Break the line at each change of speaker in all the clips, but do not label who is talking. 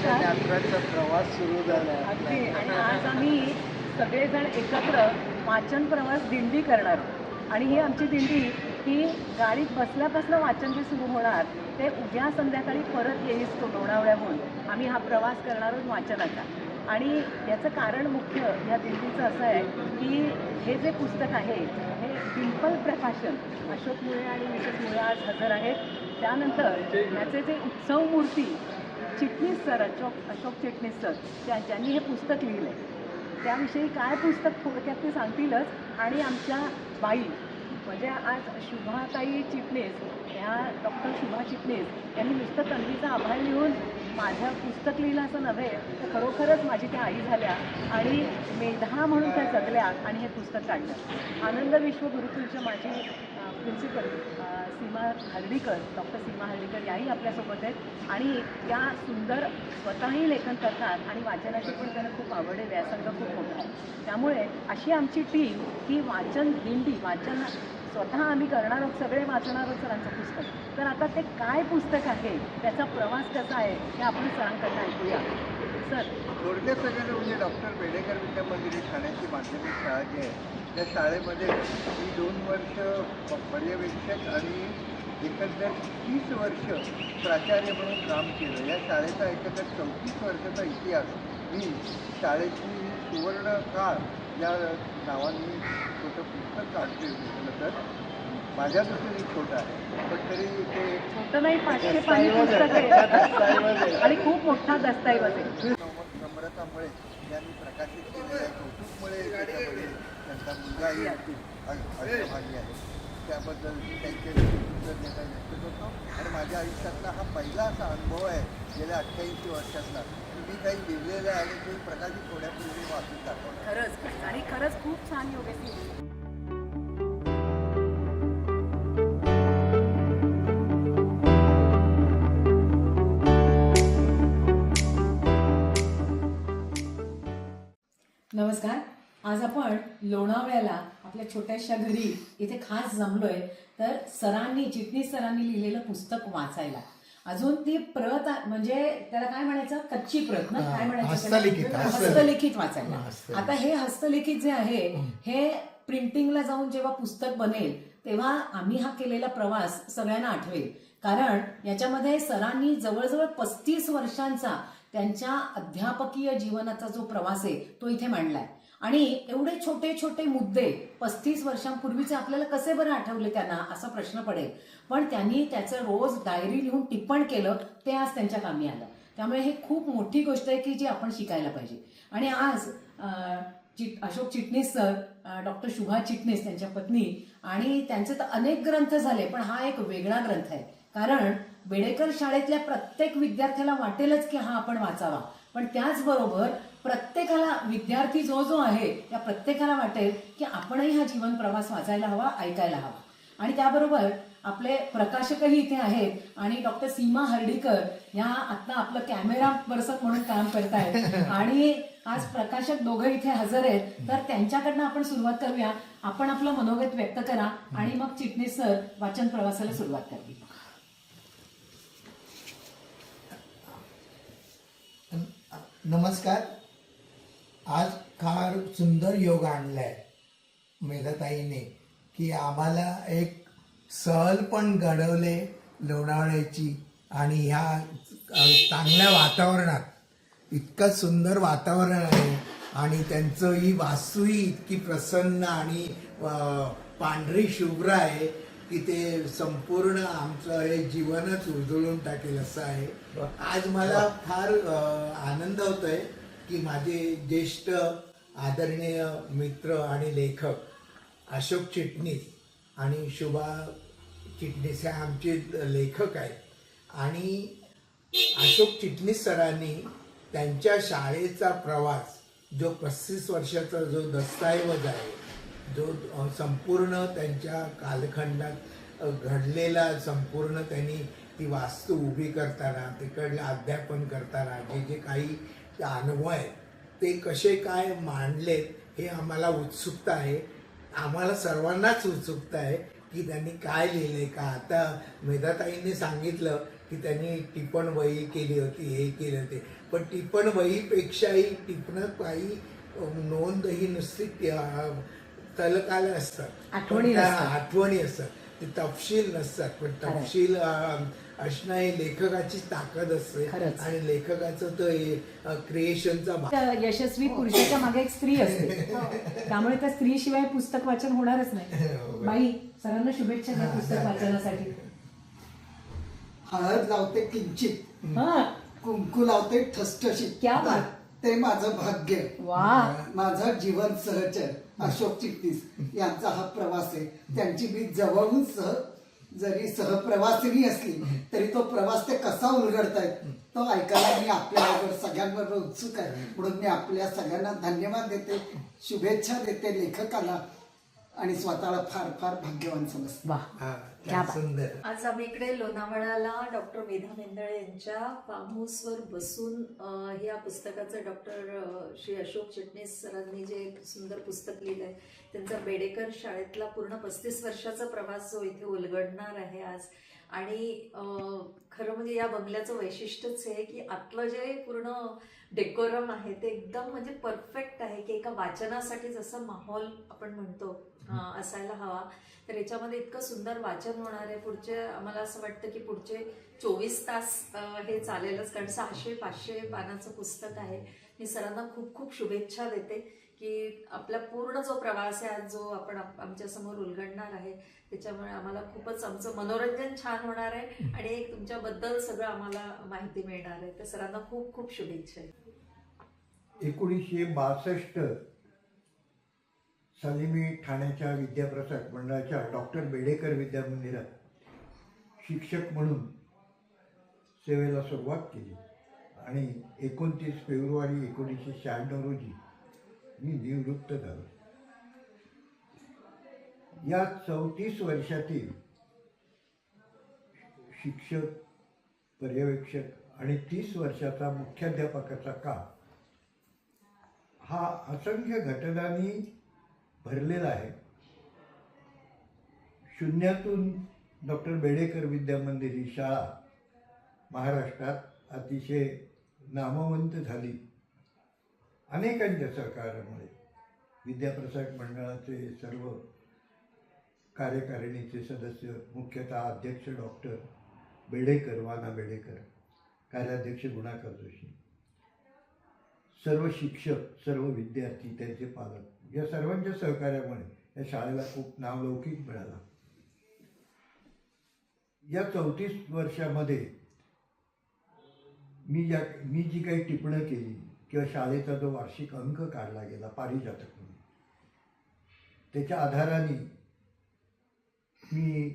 नमस्कार.
यात्राचा प्रवास सुरू झाला आहे
अगदी.
आपला.
आणि आज आम्ही सगळेजण एकत्र वाचन प्रवास दिंडी करणार आहोत. आणि ही आमची दिंडी ही गाडीत बसल्यापासून वाचन जे सुरू होणार ते उद्या संध्याकाळी परत येईस तो लोणावळ्याहून आम्ही हा प्रवास करणार आहोत वाचनाचा. आणि याचं कारण मुख्य या दिंडीचं असं आहे की हे जे पुस्तक आहे हे डिंपल प्रकाशन अशोक मुळे आणि मिसेस मुळे आज हजर आहेत. त्यानंतर याचे जे उत्सव मूर्ती चिटणीस सर अशोक चिटणीस सर ज्यांनी हे पुस्तक लिहिलं आहे त्याविषयी काय पुस्तक थोडक्यात ते सांगतीलच. आणि आमच्या बाई म्हणजे आज शुभाताई चिटणीस ह्या डॉक्टर शुभा चिटणीस यांनी नुसतं तन्वीचा आभार लिहून माझं पुस्तक लिहिलं असं नव्हे तर खरोखरच माझी त्या आई झाल्या आणि मेधा म्हणून त्या जगल्या आणि हे पुस्तक काढलं. आनंद विश्व गुरुकुलच्या माझी प्रिन्सिपल सीमा हर्डीकर डॉक्टर सीमा हर्डीकर याही आपल्यासोबत आहेत. आणि त्या सुंदर स्वतःही लेखन करतात आणि वाचनाची पण त्यांना खूप आवड आहे. व्यासंग खूप मोठा आहे. त्यामुळे अशी आमची टीम ही वाचन दिंडी वाचन स्वतः आम्ही करणार आहोत. सगळे वाचणार आहोत सरांचं पुस्तक. तर आता ते काय पुस्तक आहे त्याचा प्रवास कसा आहे हे आपण सरांकडनं ऐकूया. सर
थोडक्यात सगळ्यांना म्हणजे डॉक्टर बेडेकर विद्या मंदिर ही ठाण्याची माध्यमिक शाळा जी आहे त्या शाळेमध्ये मी 2 वर्ष पर्यवेक्षक आणि एकंदर 30 वर्ष प्राचार्य म्हणून काम केलं. या शाळेचा एकंदर 34 वर्षाचा इतिहास मी शाळेची सुवर्ण काळ या नावाने छोटं पुस्तक काढते. म्हटलं तर माझ्या दृष्टीने छोटं आहे पण तरी ते
छोटं नाही 500 पानी पुस्तक आहे आणि खूप मोठा दस्तऐवज आहे.
नम्रतामुळे यांनी प्रकाशित केलेल्या कौतुकमुळे त्याच्यामध्ये त्यांचा मुलगाही भागी आहे. त्याबद्दल मी त्यांचे कृतज्ञता व्यक्त करतो. आणि माझ्या आयुष्यातला हा पहिला असा अनुभव आहे गेल्या 88 वर्षातला की मी काही लिहिलेलं आहे आणि ते प्रकाशित होण्यापूर्वी वाचून दाखवलं.
खरंच आणि खरंच खूप छान योगेश. नमस्कार. आज आपण लोणावळ्याला आपल्या छोट्याशा घरी इथे खास जमलोय तर सरांनी चिटणीस सरांनी लिहिलेलं पुस्तक वाचायला. अजून ती प्रत म्हणजे त्याला काय म्हणायचं कच्ची प्रत ना काय म्हणायचं हस्तलिखित वाचायला. आता हे हस्तलिखित जे आहे हे प्रिंटिंगला जाऊन जेव्हा पुस्तक बनेल तेव्हा आम्ही हा केलेला प्रवास सगळ्यांना आठवेल. कारण याच्यामध्ये सरांनी जवळजवळ 35 वर्षांचा त्यांच्या अध्यापकीय जीवनाचा जो प्रवास आहे तो इथे मांडलाय. आणि एवढे छोटे छोटे मुद्दे 35 वर्षांपूर्वीचे आपल्याला कसे बरं आठवले त्यांना असा प्रश्न पडेल. पण त्यांनी त्याचं रोज डायरी लिहून टिप्पण केलं ते आज त्यांच्या कामी आलं. त्यामुळे हे खूप मोठी गोष्ट आहे की जी आपण शिकायला पाहिजे. आणि आज अशोक चिटणीस सर डॉक्टर शुभा चिटणीस त्यांच्या पत्नी आणि त्यांचे तर अनेक ग्रंथ झाले पण हा एक वेगळा ग्रंथ आहे. कारण बेडेकर शाळेतल्या प्रत्येक विद्यार्थ्याला वाटेलच की हा आपण वाचावा. पण त्याचबरोबर प्रत्येकाला विद्यार्थी जो जो आहे त्या प्रत्येकाला वाटेल की आपणही हा जीवन प्रवास वाचायला हवा ऐकायला हवा. आणि त्याबरोबर आपले प्रकाशकही इथे आहेत आणि डॉक्टर सीमा हर्डीकर ह्या आता आपलं कॅमेरा पर्सन म्हणून काम करतायत आणि आज प्रकाशक दोघं इथे हजर आहेत. तर त्यांच्याकडनं आपण सुरुवात करूया. आपण आपलं मनोगत व्यक्त करा आणि मग चिटणीस सर वाचन प्रवासाला सुरुवात करतील.
नमस्कार. आज फार सुंदर योग आणलाय मेधाताईने की आम्हाला एक सहल पण घडवले लोणावळ्याची आणि ह्या चांगल्या वातावरणात इतकं सुंदर वातावरण आहे आणि त्यांचं ही वास्तूही इतकी प्रसन्न आणि पांढरी शुभ्र आहे की ते संपूर्ण आमचं हे जीवनच उजळून टाकेल असं आहे. आज मला फार आनंद होतोय की माझे ज्येष्ठ आदरणीय मित्र आणि लेखक अशोक चिटणीस आणि शुभा चिटणीस हे आमचे लेखक आहेत. आणि अशोक चिटणीस सरांनी त्यांच्या शाळेचा प्रवास जो 35 वर्षाचा जो दस्तऐवज आहे जो संपूर्ण त्यांच्या कालखंडात घडलेला संपूर्ण त्यांनी ती वास्तू उभी करताना तिकडलं अध्यापन करताना जे जे काही अनुभव आहेत ते कसे काय मांडलेत हे आम्हाला उत्सुकता आहे. आम्हाला सर्वांनाच उत्सुकता आहे की त्यांनी काय लिहिलंय का. आता मेधाताईंनी सांगितलं की त्यांनी टिपण वही केली होती, हे केले होते. पण टिपण वहीपेक्षाही टिपणं काही नोंदही नुसती तलकाला असतात,
आठवणी
पण त्या
नसतात.
आठवणी असतात, ते तपशील नसतात. पण
खरंय.
तपशील असणं ही लेखकाची ताकद असते
खरंच.
आणि लेखकाचं तो क्रिएशनचा भाग.
त्या यशस्वी पुरुषाच्या मागे एक स्त्री असते, त्यामुळे त्या स्त्रीशिवाय पुस्तक वाचन होणारच नाही. बाई, सरांना शुभेच्छा द्या पुस्तक वाचनासाठी.
हळद लावते किंचित,
हा,
कुंकू लावते ठसठशीत.
क्या बात.
ते माझं भाग्य.
वा.
माझा जीवन सहचर अशोक चिटणीस यांचा हा प्रवास आहे. त्यांची मी जवळून जरी सहप्रवासिनी असली तरी तो प्रवास ते कसा उलगडतायत तो ऐकायला मी आपल्याबरोबर सगळ्यांबरोबर उत्सुक आहे. म्हणून मी आपल्या सगळ्यांना धन्यवाद देते, शुभेच्छा देते लेखकाला आणि स्वतःला फार फार भाग्यवान समजते.
वा.
हा,
क्या बात.
सुंदर.
आज आम्ही इकडे लोणावळ्याला डॉक्टर मेधा मेंदळे यांच्या फार्म हाऊसवर बसून या पुस्तकाचं डॉक्टर श्री अशोक चिटणीस सरांनी जे एक सुंदर पुस्तक लिहिलंय त्यांचा बेडेकर शाळेतला पूर्ण 35 वर्षाचा प्रवास जो इथे उलगडणार आहे आज. आणि खरं म्हणजे या बंगल्याचं वैशिष्ट्यच आहे की आतलं जे पूर्ण डेकोरम आहे ते एकदम म्हणजे परफेक्ट आहे की एका वाचनासाठी जसं माहोल आपण म्हणतो असायला हवा. तर याच्यामध्ये इतकं सुंदर वाचन होणार आहे. पुढचे आम्हाला असं वाटतं की पुढचे 24 तास हे चालेलच, कारण 600-500 पानाचं पुस्तक आहे. मी सरांना खूप खूप शुभेच्छा देते की आपला पूर्ण जो प्रवास आहे आज जो आपण आमच्या समोर उलगडणार आहे त्याच्यामुळे आम्हाला खूपच आमचं मनोरंजन छान होणार आहे आणि एक तुमच्याबद्दल सगळं आम्हाला माहिती मिळणार आहे. तर सरांना खूप खूप शुभेच्छा.
1962 साली मी ठाण्याच्या विद्याप्रसारक मंडळाच्या डॉक्टर बेडेकर विद्यामंदिरात शिक्षक म्हणून सेवेला सुरुवात केली आणि 29 फेब्रुवारी 1996 रोजी मी निवृत्त झालो. या 34 वर्षातील शिक्षक, पर्यवेक्षक आणि 30 वर्षाचा मुख्याध्यापकाचा काळ हा असंख्य घटनांनी भरलेला आहे. शून्यातून डॉक्टर बेडेकर विद्यामंदिर ही शाळा महाराष्ट्रात अतिशय नामवंत झाली अनेकांच्या सहकार्यामुळे. विद्याप्रसारक मंडळाचे सर्व कार्यकारिणीचे सदस्य, मुख्यतः अध्यक्ष डॉक्टर बेडेकर, वाना बेडेकर, कार्याध्यक्ष गुणाकर जोशी, सर्व शिक्षक, सर्व विद्यार्थी, त्यांचे पालक या सर्वांच्या सहकार्यामुळे या शाळेला खूप नावलौकिक मिळाला. या 34 वर्षामध्ये मी जी काही टिपणं केली किंवा शाळेचा जो वार्षिक अंक काढला गेला पारिजातक म्हणून, त्याच्या आधाराने मी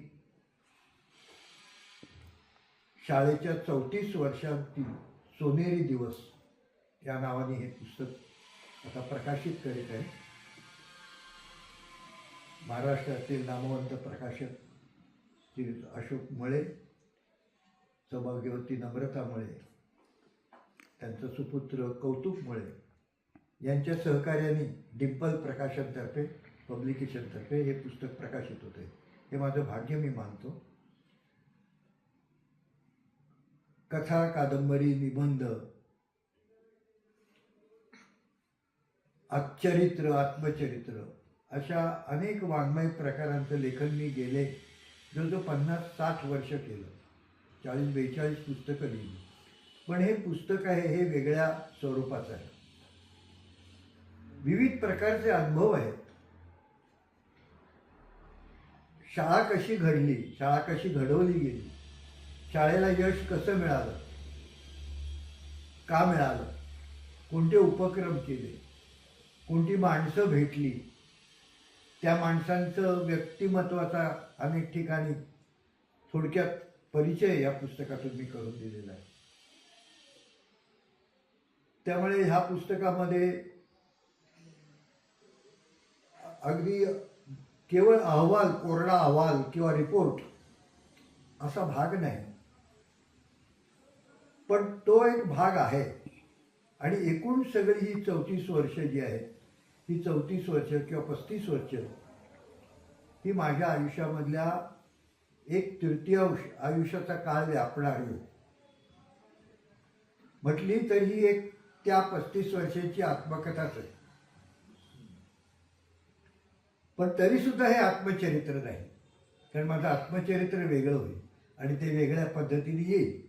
शाळेच्या 34 वर्षांतील सोनेरी दिवस या नावाने हे पुस्तक आता प्रकाशित करीत आहे. महाराष्ट्रातील नामवंत प्रकाशक श्री अशोक मळे, सौभाग्यवती नम्रता मळे, त्यांचं सुपुत्र कौतुक मळे यांच्या सहकार्याने डिंपल प्रकाशनतर्फे, पब्लिकेशनतर्फे हे पुस्तक प्रकाशित होते. हे माझं भाग्य मी मानतो. कथा, कादंबरी, निबंध, चरित्र, आत्मचरित्र अशा अनेक वाङ्मय प्रकारांचं लेखन मी गेले जवळजवळ 50-60 वर्ष केलं. 40-42 पुस्तकं लिहिली. पण हे पुस्तक आहे हे वेगळ्या स्वरूपाचं आहे. विविध प्रकारचे अनुभव आहेत. शाळा कशी घडली, शाळा कशी घडवली गेली, शाळेला यश कसं मिळालं, का मिळालं, कोणते उपक्रम केले, कोणती माणसं भेटली, त्या माणसांचं व्यक्तिमत्वाचा अनेक ठिकाणी थोडक्यात परिचय या पुस्तकातून मी करून दिलेला आहे. त्यामुळे ह्या पुस्तकामध्ये अगदी केवळ अहवाल, कोरडा अहवाल किंवा रिपोर्ट असा भाग नाही, पण तो एक भाग आहे. आणि एकूण सगळी ही 34 वर्ष जी आहेत, ही 34 वर्ष किंवा 35 वर्ष ही माझ्या आयुष्यामधल्या एक तृतीयांश आयुष्याचा काळ व्यापणारी म्हटली तर ही एक त्या 35 वर्षाची आत्मकथाच आहे. पण तरी सुद्धा हे आत्मचरित्र नाही, कारण माझं आत्मचरित्र वेगळं होईल आणि ते वेगळ्या पद्धतीने येईल.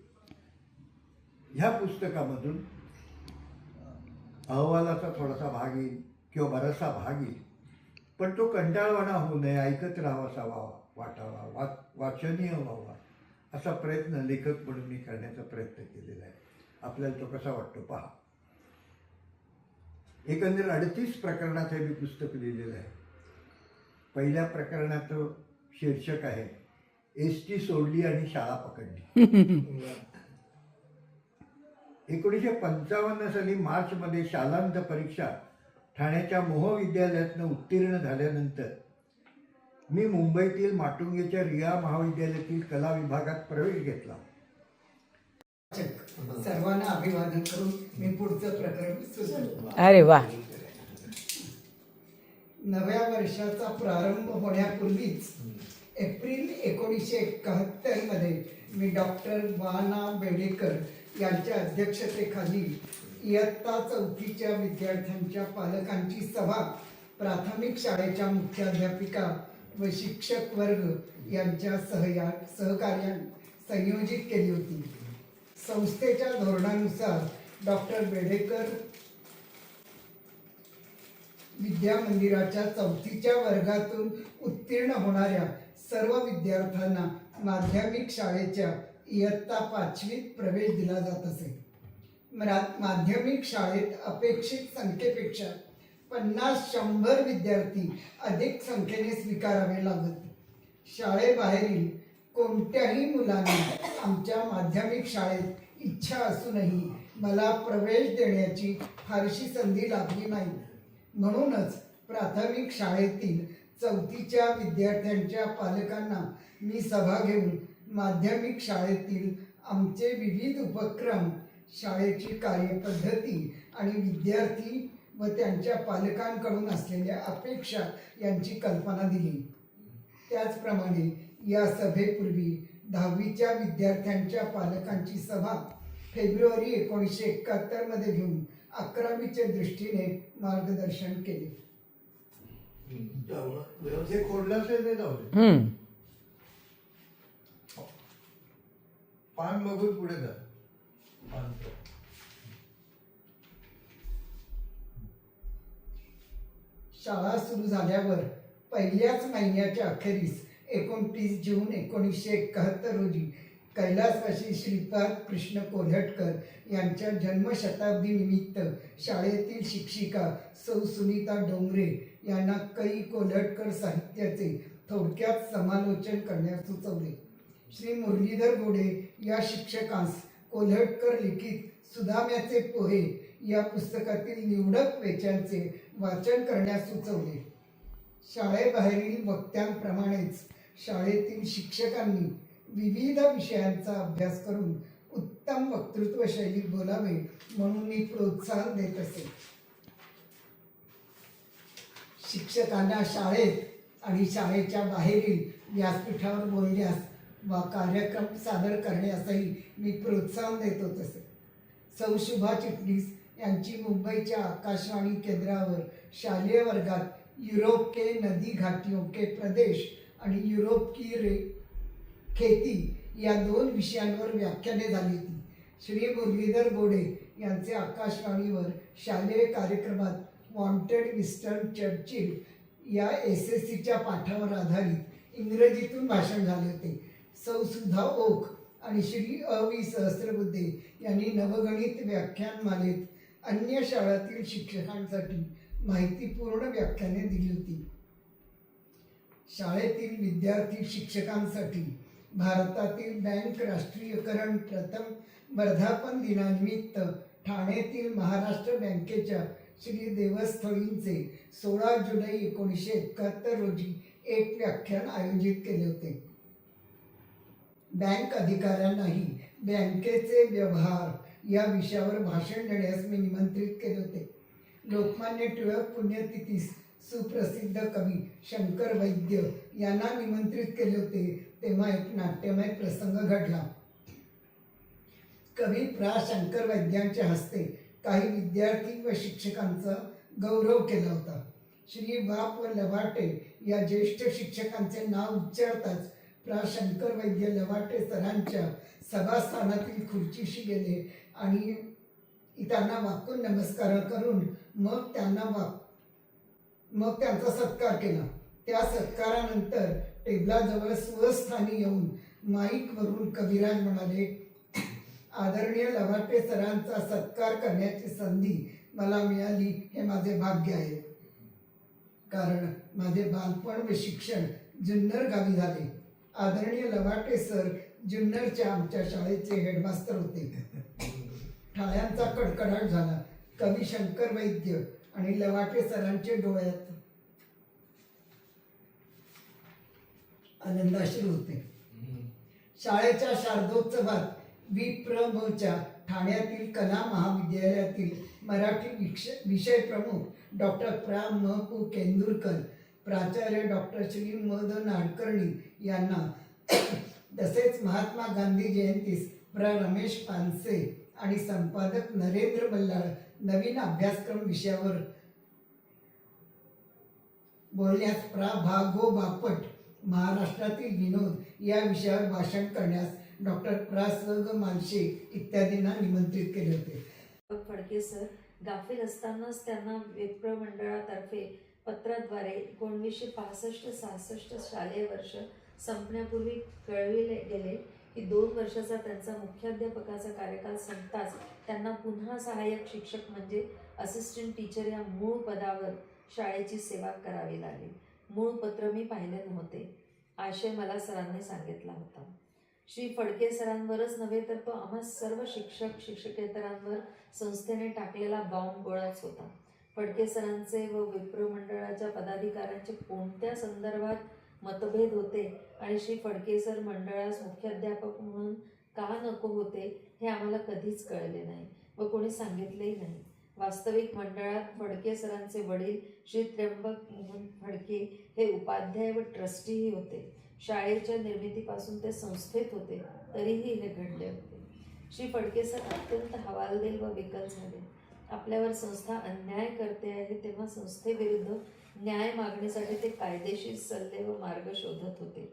ह्या पुस्तकामधून अहवालाचा थोडासा भाग येईल किंवा बराचसा भाग येईल, पण तो कंटाळवाणा होऊ नये, ऐकत राहावासा वाटावा, वाचनीय व्हावा असा प्रयत्न लेखक म्हणून मी करण्याचा प्रयत्न केलेला आहे. आपल्याला तो कसा वाटतो पहा. एकंदर 38 प्रकरणात हे मी पुस्तक लिहिलेलं आहे. पहिल्या प्रकरणाचं शीर्षक आहे एसटी सोडली आणि शाळा पकडली. 1955 साली मार्चमध्ये शालांत परीक्षा ठाण्याच्या मोह विद्यालयातनं उत्तीर्ण झाल्यानंतर मी मुंबईतील माटुंगेच्या रिया महाविद्यालयातील कला विभागात प्रवेश घेतला.
सर्वांना अभिवादन करून मी पुढचं प्रकरण सुचवतो.
अरे वा.
नव्या वर्षाचा प्रारंभ होण्यापूर्वीच एप्रिल 1971 मध्ये मी डॉक्टर वाना बेडेकर यांच्या अध्यक्षतेखाली इयत्ता 4च्या विद्यार्थ्यांच्या पालकांची सभा प्राथमिक शाळेच्या मुख्याध्यापिका व शिक्षक वर्ग यांच्या सहकार्याने संयोजित केली होती. संस्थेच्या धोरणानुसार डॉक्टर बेडेकर विद्या मंदिराच्या 4थीच्या वर्गातून उत्तीर्ण होणाऱ्या सर्व विद्यार्थ्यांना माध्यमिक शाळेच्या इयत्ता 5वीत प्रवेश दिला जात असे. माध्यमिक शाळेत अपेक्षित संख्येपेक्षा 50-100 विद्यार्थी अधिक संख्येने स्वीकारावे लागत. शाळेबाहेरील कोणत्याही मुलाने आमच्या माध्यमिक शाळेत इच्छा असूनही मला प्रवेश देण्याची फारशी संधी लाभली नाही. म्हणूनच प्राथमिक शाळेतील 4थीच्या विद्यार्थ्यांच्या पालकांना मी सभा घेऊन माध्यमिक शाळेतील आमचे विविध उपक्रम, शाळेची कार्यपद्धती आणि विद्यार्थी व त्यांच्या पालकांकडून असलेल्या अपेक्षा यांची कल्पना दिली. त्याचप्रमाणे या सभेपूर्वी 10वीच्या विद्यार्थ्यांच्या पालकांची सभा फेब्रुवारी 1971 मध्ये घेऊन 11वीच्या दृष्टीने मार्गदर्शन केले.
हे खोडलं असेल ते जाऊ दे. पान बघून पुढे जा.
शाळा सुरू झाल्यावर पहिल्याच महिन्याच्या अखेरीस 29 जून 1971 रोजी कैलासवासी श्रीपाद कृष्ण कोल्हटकर यांच्या जन्मशताब्दी निमित्त शाळेतील शिक्षिका सौ सुनीता डोंगरे यांना कै कोल्हटकर साहित्याचे थोडक्यात समालोचन करण्यास सुचवले. श्री मुरलीधर गोडे या शिक्षकांस कोल्हटकर लिखित सुदाम्याचे पोहे या पुस्तकातील निवडक वेच्यांचे वाचन करण्यास सुचवले. शाळेबाहेरील वक्त्यांप्रमाणेच शाळेतील शिक्षकांनी विविध विषयांचा अभ्यास करून उत्तम वक्तृत्व शैलीत बोलावे म्हणून मी प्रोत्साहन देत असे. शिक्षकांना शाळेत आणि शाळेच्या बाहेरील व्यासपीठावर बोलण्यास वा कार्यक्रम सादर करण्यासही मी प्रोत्साहन देत होत असे. सौ शुभा चिटणीस यांची मुंबईच्या आकाशवाणी केंद्रावर शालेय वर्गात युरोप के नदी घाटियों के प्रदेश आणि युरोप की खेती या 2 विषयांवर व्याख्याने झाली होती. श्री मुरलीधर गोडे यांचे आकाशवाणीवर शालेय कार्यक्रमात वॉन्टेड विस्टन चर्चिल या एसएससीच्या पाठावर आधारित इंग्रजीतून भाषण झाले होते. सौ सुधा ओक आणि श्री अ.वी. सहस्रबुद्धे यांनी नवगणित व्याख्यानमालेत अन्य शाळांतील शिक्षकांसाठी माहितीपूर्ण व्याख्याने दिली होती. शाळेतील विद्यार्थी शिक्षकांसाठी भारतातील बँक राष्ट्रीयकरण प्रथम वर्धापन दिनानिमित्त ठाण्यातील महाराष्ट्र बँकेच्या श्री देवस्थळींचे 16 जुलै 1971 रोजी एक व्याख्यान आयोजित केले होते. बँक अधिकाऱ्यांनाही बँकेचे व्यवहार या विषयावर भाषण देण्यास मी निमंत्रित केले होते. लोकमान्य टिळक पुण्यतिथीस सुप्रसिद्ध कवी शंकर वैद्य यांना निमंत्रित केले होते, तेव्हा एक नाट्यमय प्रसंग घडला. कवी प्रा. शंकर वैद्यांच्या हस्ते काही विद्यार्थी व शिक्षकांचा गौरव केला होता. श्री बाप व लवाटे या ज्येष्ठ शिक्षकांचे नाव उच्चारताच प्रा. शंकर वैद्य लवाटे सरांच्या सभास्थानातील खुर्चीशी गेले आणि त्यांना वाकून नमस्कार करून मग त्यांचा सत्कार केला. त्या सत्कारानंतर टेबलाजवळ स्वस्थानी येऊन माईकवरून कविराज म्हणाले, आदरणीय लवाटे सरांचा सत्कार करण्याची संधी मला मिळाली हे माझे भाग्य आहे. कारण माझे बालपण व शिक्षण जुन्नर गावी झाले. आदरणीय लवाटे सर जुन्नरच्या आमच्या शाळेचे हेडमास्तर होते. टाळ्यांचा कडकडाट झाला. कवी शंकर वैद्य आणि लवाटे सरांचे डोळ्यात आनंदाश्रू होते. शाळेच्या शारदोत्सवात विप्रमच्या ठाण्यातील कला महाविद्यालयातील मराठी विषय प्रमुख डॉक्टर प्रा. म. पु. केंदुरकर, प्राचार्य डॉक्टर श्री म. द. नाडकर्णी यांना तसेच महात्मा गांधी जयंतीस प्रा. रमेश पानसे आणि संपादक नरेंद्र बल्लाळ नवीन अभ्यासक्रम विषयावर बोलण्यास प्रा. भा. गो. बापट महाराष्ट्रातील विनोद या विषयावर भाषण करण्यास डॉक्टर प्रा. स. ग. मालशे इत्यादींना निमंत्रित केले होते.
फडके सर गाफील असतानाच त्यांना विप्र मंडळातर्फे पत्राद्वारे 1965-66 शालेय वर्ष संपण्यापूर्वी कळविले गेले की 2 वर्षाचा त्यांचा मुख्याध्यापकाचा कार्यकाल संपताच त्यांना पुन्हा सहाय्यक शिक्षक म्हणजे असिस्टंट टीचर या मूळ पदावर शाळेची सेवा करावी लागेल. मूळ पत्र मी पाहिले नव्हते. आशय मला सरांनी सांगितला होता. श्री फडके सरांवरच नव्हे तर तो आम्हा सर्व शिक्षक शिक्षकेतरांवर संस्थेने टाकलेला बॉम्ब गोळाच होता. फडके सरांचे व विप्र मंडळाच्या पदाधिकाऱ्यांचे कोणत्या संदर्भात मतभेद होते आणि श्री फडके सर मंडळास मुख्याध्यापक म्हणून का नको होते हे आम्हाला कधीच कळले नाही व कोणी सांगितलेही नाही. वास्तविक मंडळात फडके सरांचे वडील श्री त्र्यंबक मोहन फडके हे उपाध्याय व ट्रस्टीही होते. शाळेच्या निर्मितीपासून ते संस्थेत होते तरीही हे घडले होते. श्री फडके सर अत्यंत हवालदिल व विकल झाले. आपल्यावर संस्था अन्याय करते आहे तेव्हा संस्थेविरुद्ध न्याय मागणीसाठी ते कायदेशीर सल्ले व मार्ग शोधत होते.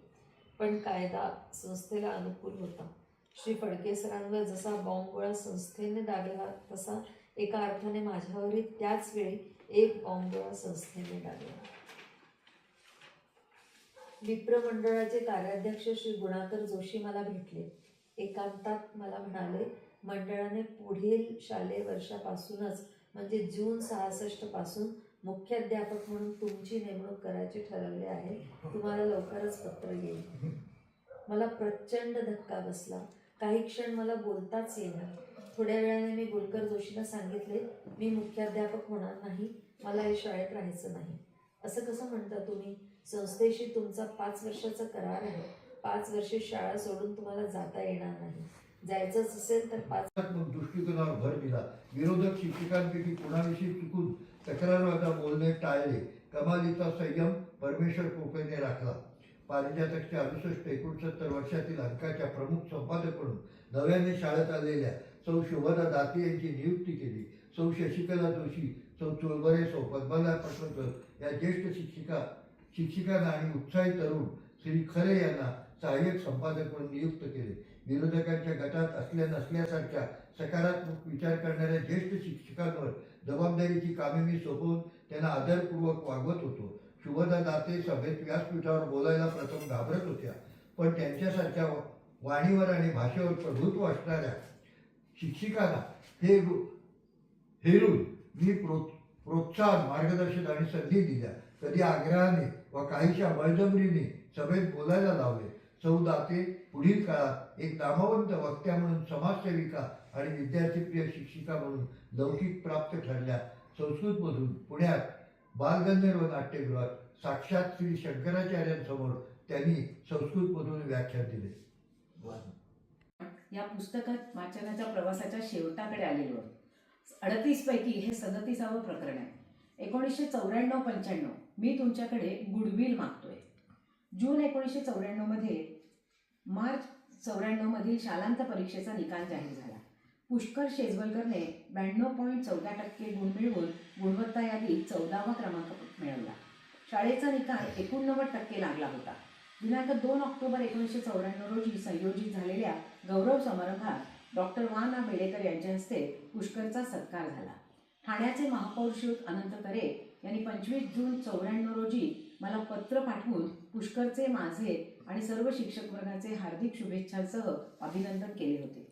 पण कायदा संस्थेला अनुकूल होता. श्री फडके सरांवर जसा बॉम्बगोळा संस्थेने डागला तसा एका अर्थाने माझ्यावरही त्याच वेळी एक बॉम्बगोळा संस्थेने डागला. विप्र मंडळाचे कार्याध्यक्ष श्री गुणाकर जोशी मला भेटले. एकांतात मला म्हणाले, मंडळाने पुढील शालेय वर्षापासूनच म्हणजे जून 66 पासून मुख्याध्यापक म्हणून तुमची नेमणूक करायची ठरवले आहे. तुम्हाला लवकरच पत्र येईल. मला प्रचंड धक्का बसला. काही क्षण मला बोलताच येईना. थोड्या वेळाने मी गुणकर जोशीला सांगितले, मी मुख्याध्यापक होणार नाही. मला या शाळेत राहायचं नाही. असं कसं म्हणता तुम्ही? संस्थेशी तुमचा 5 वर्षाचा करार आहे. 5 वर्षे शाळा सोडून तुम्हाला जाता येणार नाही. जायचंच असेल तर 5
दृष्टिकोनावर भर दिला. विरोधक शिक्षकांपैकी कुणाविषयी चुकून तक्रारवादा बोलणे टाळले. कमालीचा संयम परमेश्वर कृपेने राखला. पारिजातकच्या 68-69 वर्षातील अंकाच्या प्रमुख संपादक म्हणून नव्याने शाळेत आलेल्या सौ शोभना दाते यांची नियुक्ती केली. सौ शशिकला जोशी, सौ चोळबरे, सौ पद्मला पटवर्धन या ज्येष्ठ शिक्षिकांना आणि उत्साही तरुण श्री खरे यांना सहाय्यक संपादक म्हणून नियुक्त केले. विरोधकांच्या गटात असल्या नसल्यासारख्या सकारात्मक विचार करणाऱ्या ज्येष्ठ शिक्षकांवर जबाबदारीची कामे मी सोपवून त्यांना आदरपूर्वक वागवत होतो. शुभदा दाते सभेत व्यासपीठावर बोलायला प्रथम घाबरत होत्या, पण त्यांच्यासारख्या वाणीवर आणि भाषेवर प्रभुत्व असणाऱ्या शिक्षिकांना हेरून मी प्रोत्साहन, मार्गदर्शन आणि संधी दिल्या. कधी आग्रहाने व काहीशा बळजबरीने सभेत बोलायला लावले. सौ दाते पुढील काळात एक नामवंत वक्त्या म्हणून, समाजसेविका आणि विद्यार्थीप्रिय शिक्षिका म्हणून लौकिक प्राप्त ठरल्या. संस्कृतमधून पुण्यात बालगंधर्व नाट्यगृहात साक्षात श्री शंकराचार्यांसमोर त्यांनी संस्कृतमधून व्याख्यान दिले.
या पुस्तकात वाचनाच्या प्रवासाच्या शेवटाकडे आलेलो. 38 पैकी हे 37वे प्रकरण आहे. 1994-95 मी तुमच्याकडे गुडविल मागतोय. जून 1994 मध्ये मार्च 94 मधील शालांत परीक्षेचा निकाल जाहीर झाला. पुष्कर शेजवलकरने 92.14% गुण मिळवून गुणवत्ता यादीत 14वा क्रमांक मिळवला. शाळेचा निकाल 89% लागला होता. दिनांक 2 ऑक्टोबर 1994 रोजी संयोजित झालेल्या गौरव समारंभात डॉक्टर वा ना बेडेकर यांच्या हस्ते पुष्करचा सत्कार झाला. ठाण्याचे महापौर श्रीयुत अनंत तरे यांनी 25 जून 94 रोजी मला पत्र पाठवून पुष्करचे माझे आणि सर्व शिक्षक वर्गाचे हार्दिक शुभेच्छांसह अभिनंदन केले होते.